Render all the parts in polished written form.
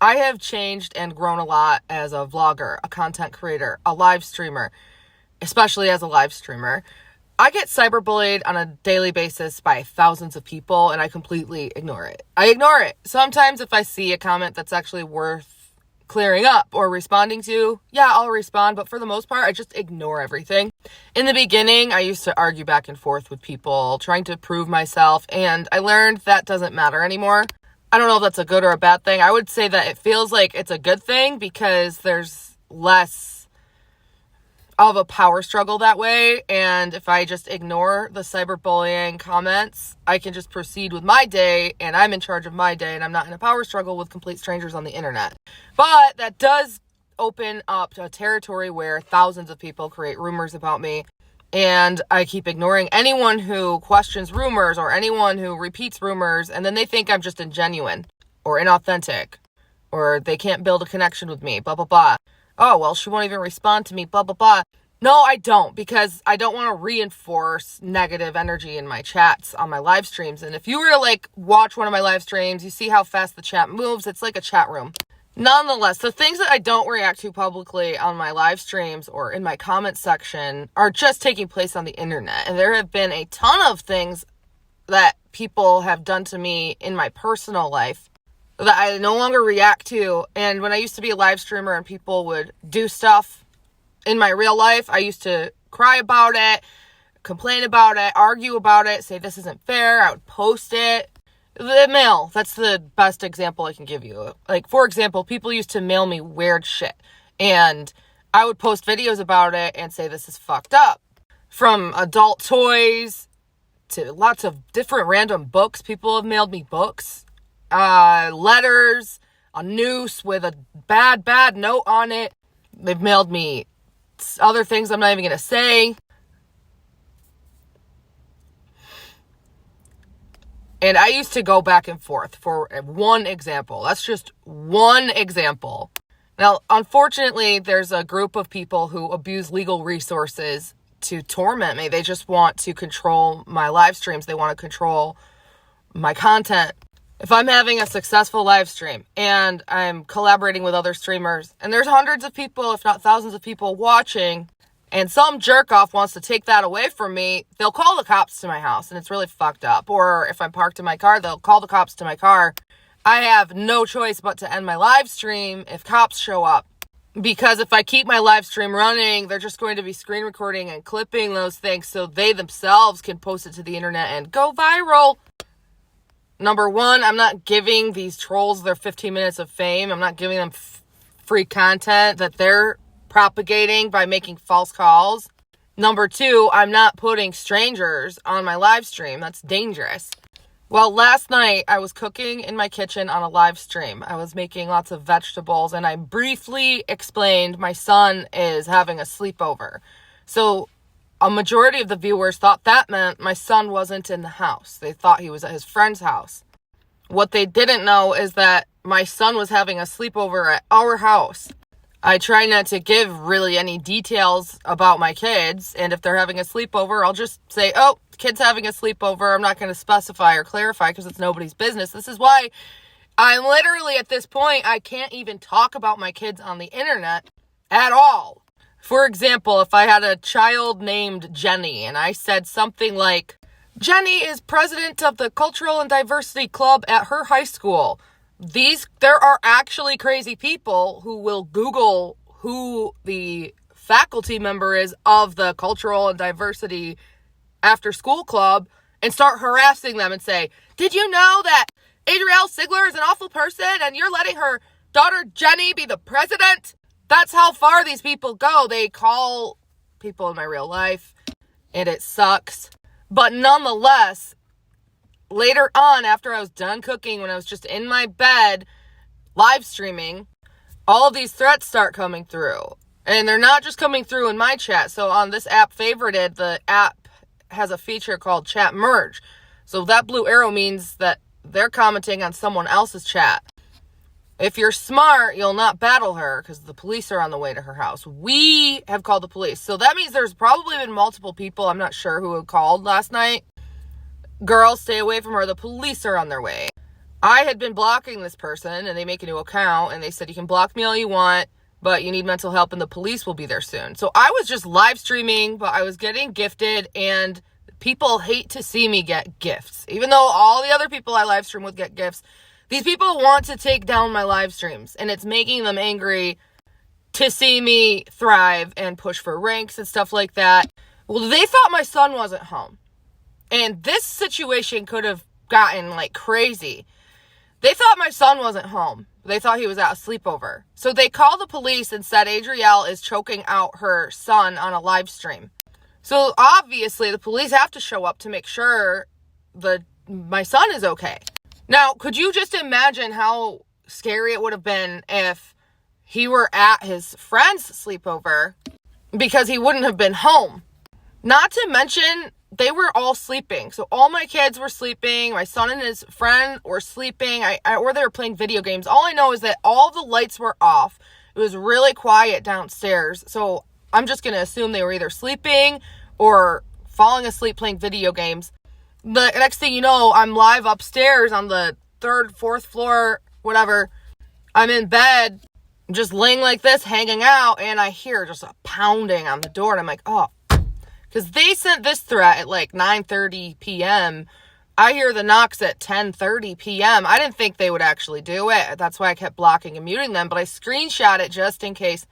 I have changed and grown a lot as a vlogger, a content creator, a live streamer, especially as a live streamer. I get cyberbullied on a daily basis by thousands of people, and I completely ignore it. I ignore it. Sometimes if I see a comment that's actually worth clearing up or responding to, yeah, I'll respond. But for the most part, I just ignore everything. In the beginning, I used to argue back and forth with people, trying to prove myself, and I learned that doesn't matter anymore. I don't know if that's a good or a bad thing. I would say that it feels like it's a good thing because there's less of a power struggle that way. And if I just ignore the cyberbullying comments, I can just proceed with my day, and I'm in charge of my day, and I'm not in a power struggle with complete strangers on the internet. But that does open up to a territory where thousands of people create rumors about me, and I keep ignoring anyone who questions rumors or anyone who repeats rumors, and then they think I'm just ingenuine or inauthentic or they can't build a connection with me, blah, blah, blah. Oh, well, she won't even respond to me, blah, blah, blah. No, I don't, because I don't want to reinforce negative energy in my chats on my live streams. And if you were to watch one of my live streams, you see how fast the chat moves. It's like a chat room. Nonetheless, the things that I don't react to publicly on my live streams or in my comment section are just taking place on the internet. And there have been a ton of things that people have done to me in my personal life that I no longer react to. And when I used to be a live streamer and people would do stuff in my real life, I used to cry about it, complain about it, argue about it, say this isn't fair. I would post it. The mail, that's the best example I can give you. For example, people used to mail me weird shit, and I would post videos about it and say this is fucked up. From adult toys to lots of different random books. People have mailed me books, letters, a noose with a bad note on it. They've mailed me other things I'm not even going to say. And I used to go back and forth for one example. That's just one example. Now, unfortunately, there's a group of people who abuse legal resources to torment me. They just want to control my live streams. They want to control my content. If I'm having a successful live stream and I'm collaborating with other streamers and there's hundreds of people, if not thousands of people watching, and some jerk off wants to take that away from me, they'll call the cops to my house, and it's really fucked up. Or if I'm parked in my car, they'll call the cops to my car. I have no choice but to end my live stream if cops show up. Because if I keep my live stream running, they're just going to be screen recording and clipping those things so they themselves can post it to the internet and go viral. Number one, I'm not giving these trolls their 15 minutes of fame. I'm not giving them free content that they're propagating by making false calls. Number two, I'm not putting strangers on my live stream. That's dangerous. Well, last night I was cooking in my kitchen on a live stream. I was making lots of vegetables, and I briefly explained my son is having a sleepover. So a majority of the viewers thought that meant my son wasn't in the house. They thought he was at his friend's house. What they didn't know is that my son was having a sleepover at our house. I try not to give really any details about my kids, and if they're having a sleepover, I'll just say, oh, the kid's having a sleepover. I'm not going to specify or clarify because it's nobody's business. This is why I'm literally at this point, I can't even talk about my kids on the internet at all. For example, if I had a child named Jenny and I said something like, Jenny is president of the Cultural and Diversity Club at her high school. There are actually crazy people who will Google who the faculty member is of the Cultural and Diversity After School Club and start harassing them and say, did you know that Adrielle Sigler is an awful person and you're letting her daughter Jenny be the president? That's how far these people go. They call people in my real life, and it sucks. But nonetheless, later on, after I was done cooking, when I was just in my bed, live streaming, all of these threats start coming through. And they're not just coming through in my chat. So on this app Favorited, the app has a feature called Chat Merge. So that blue arrow means that they're commenting on someone else's chat. If you're smart, you'll not battle her because the police are on the way to her house. We have called the police. So that means there's probably been multiple people, I'm not sure who had called last night. Girl, stay away from her. The police are on their way. I had been blocking this person, and they make a new account, and they said, you can block me all you want, but you need mental help, and the police will be there soon. So I was just live streaming, but I was getting gifted, and people hate to see me get gifts. Even though all the other people I live stream with get gifts, these people want to take down my live streams, and it's making them angry to see me thrive and push for ranks and stuff like that. Well, they thought my son wasn't home. And this situation could have gotten like crazy. They thought my son wasn't home. They thought he was at a sleepover. So they called the police and said Adrielle is choking out her son on a live stream. So obviously the police have to show up to make sure my son is okay. Now, could you just imagine how scary it would have been if he were at his friend's sleepover because he wouldn't have been home? Not to mention, they were all sleeping. So all my kids were sleeping. My son and his friend were sleeping. Or they were playing video games. All I know is that all the lights were off. It was really quiet downstairs. So I'm just going to assume they were either sleeping or falling asleep playing video games. The next thing you know, I'm live upstairs on the 3rd, 4th floor, whatever. I'm in bed, just laying like this, hanging out, and I hear just a pounding on the door. And I'm like, oh. Because they sent this threat at like 9:30 p.m. I hear the knocks at 10:30 p.m. I didn't think they would actually do it. That's why I kept blocking and muting them. But I screenshot it just in case.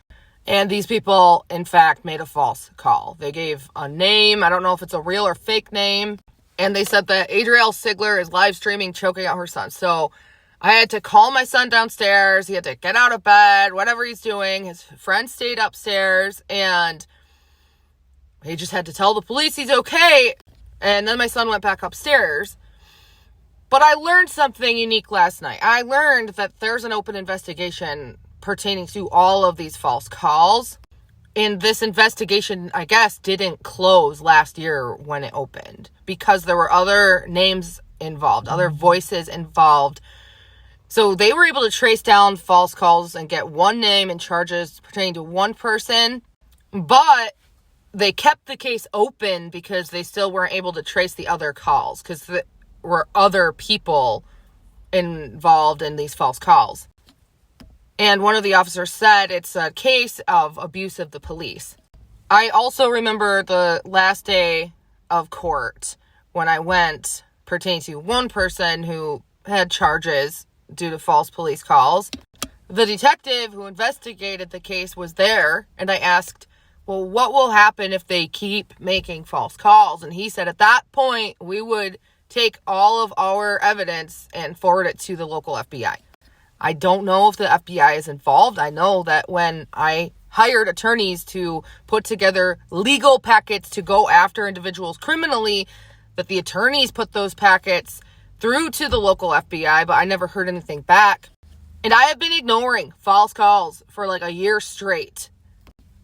And these people, in fact, made a false call. They gave a name. I don't know if it's a real or fake name. And they said that Adrielle Sigler is live streaming, choking out her son. So I had to call my son downstairs. He had to get out of bed, whatever he's doing. His friend stayed upstairs. And he just had to tell the police he's okay. And then my son went back upstairs. But I learned something unique last night. I learned that there's an open investigation pertaining to all of these false calls. And this investigation, I guess, didn't close last year when it opened. Because there were other names involved, other voices involved. So they were able to trace down false calls and get one name and charges pertaining to one person. But they kept the case open because they still weren't able to trace the other calls because there were other people involved in these false calls. And one of the officers said it's a case of abuse of the police. I also remember the last day of court when I went pertaining to one person who had charges due to false police calls. The detective who investigated the case was there, and I asked, well, what will happen if they keep making false calls? And he said at that point, we would take all of our evidence and forward it to the local FBI. I don't know if the FBI is involved. I know that when I hired attorneys to put together legal packets to go after individuals criminally, that the attorneys put those packets through to the local FBI, but I never heard anything back. And I have been ignoring false calls for like a year straight.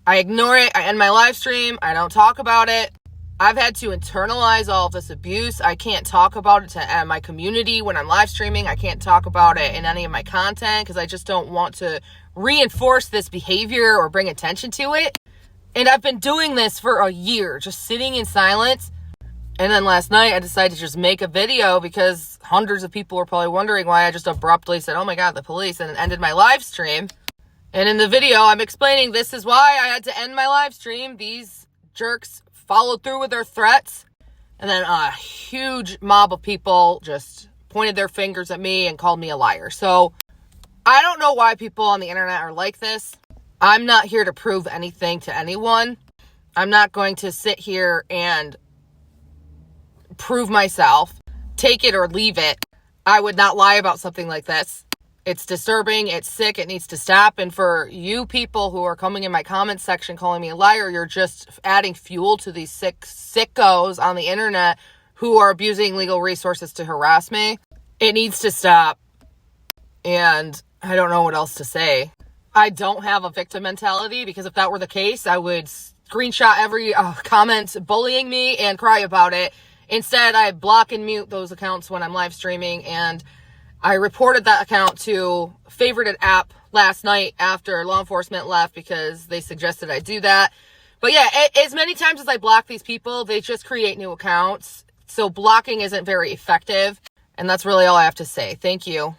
I ignore it. I end my live stream. I don't talk about it. I've had to internalize all of this abuse. I can't talk about it to my community when I'm live streaming. I can't talk about it in any of my content because I just don't want to reinforce this behavior or bring attention to it. And I've been doing this for a year, just sitting in silence. And then last night I decided to just make a video because hundreds of people were probably wondering why I just abruptly said, oh my God, the police, and ended my live stream. And in the video, I'm explaining this is why I had to end my live stream. These jerks followed through with their threats. And then a huge mob of people just pointed their fingers at me and called me a liar. So I don't know why people on the internet are like this. I'm not here to prove anything to anyone. I'm not going to sit here and prove myself, take it or leave it. I would not lie about something like this. It's disturbing. It's sick. It needs to stop. And for you people who are coming in my comments section calling me a liar, you're just adding fuel to these sickos on the internet who are abusing legal resources to harass me. It needs to stop. And I don't know what else to say. I don't have a victim mentality because if that were the case, I would screenshot every comment bullying me and cry about it. Instead, I block and mute those accounts when I'm live streaming, and I reported that account to favorited app last night after law enforcement left because they suggested I do that. But yeah, as many times as I block these people, they just create new accounts. So blocking isn't very effective. And that's really all I have to say. Thank you.